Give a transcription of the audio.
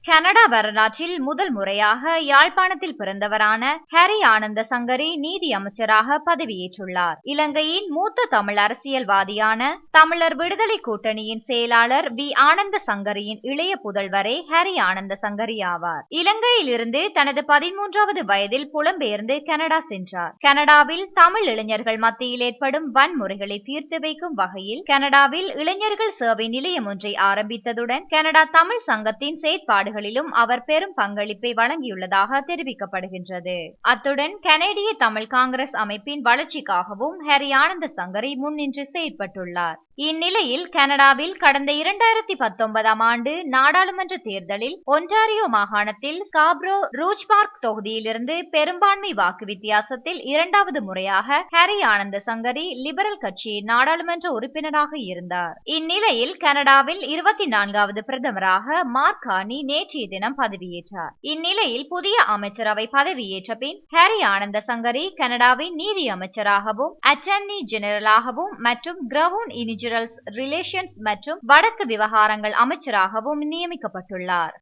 Canada வரலாற்றில் முதல் முறையாக யாழ்ப்பாணத்தில் பிறந்தவரான ஹரி ஆனந்த சங்கரி நீதி அமைச்சராக பதவியேற்றுள்ளார். இலங்கையின் மூத்த தமிழ் அரசியல்வாதியான தமிழர் விடுதலை கூட்டணியின் செயலாளர் வி ஆனந்த சங்கரியின் இளைய புதல்வரே ஹரி ஆனந்த சங்கரி ஆவார். இலங்கையில் இருந்து தனது 13வது வயதில் புலம்பெயர்ந்து கனடா சென்றார். கனடாவில் தமிழ் இளைஞர்கள் மத்தியில் ஏற்படும் வன்முறைகளை தீர்த்து வைக்கும் வகையில் கனடாவில் இளைஞர்கள் சேவை நிலையம் ஒன்றை ஆரம்பித்ததுடன் கனடா தமிழ் சங்கத்தின் செயற்பாடுகளிலும் அவர் பெரும் பங்களிப்பை வழங்கியுள்ளதாக தெரிவிக்கப்படுகின்றது. அத்துடன் கனேடிய தமிழ் காங்கிரஸ் அமைப்பின் வளர்ச்சிக்காகவும் ஹரி ஆனந்த சங்கரி முன்னின்று செயற்பட்டுள்ளார். இந்நிலையில் கனடாவில் கடந்த 2019ஆம் ஆண்டு நாடாளுமன்ற தேர்தலில் ஒன்டாரியோ மாகாணத்தில் ஸ்காப்ரோ ரூஜ்பார்க் தொகுதியிலிருந்து பெரும்பான்மை வாக்கு வித்தியாசத்தில் 2வது முறையாக ஹரி ஆனந்த சங்கரி லிபரல் கட்சியின் நாடாளுமன்ற உறுப்பினராக இருந்தார். இந்நிலையில் கனடாவில் 24வது பிரதமராக மார்க் கார்னி நேற்றைய தினம் பதவியேற்றார். இந்நிலையில் புதிய அமைச்சரவை பதவியேற்ற பின் ஹரி ஆனந்த சங்கரி கனடாவின் நீதி அமைச்சராகவும் அட்டர்னி ஜெனரலாகவும் மற்றும் கிரவுன் இனிஜுரல்ஸ் ரிலேஷன்ஸ் மற்றும் வடக்கு விவகாரங்கள் அமைச்சராகவும் நியமிக்கப்பட்டுள்ளார்.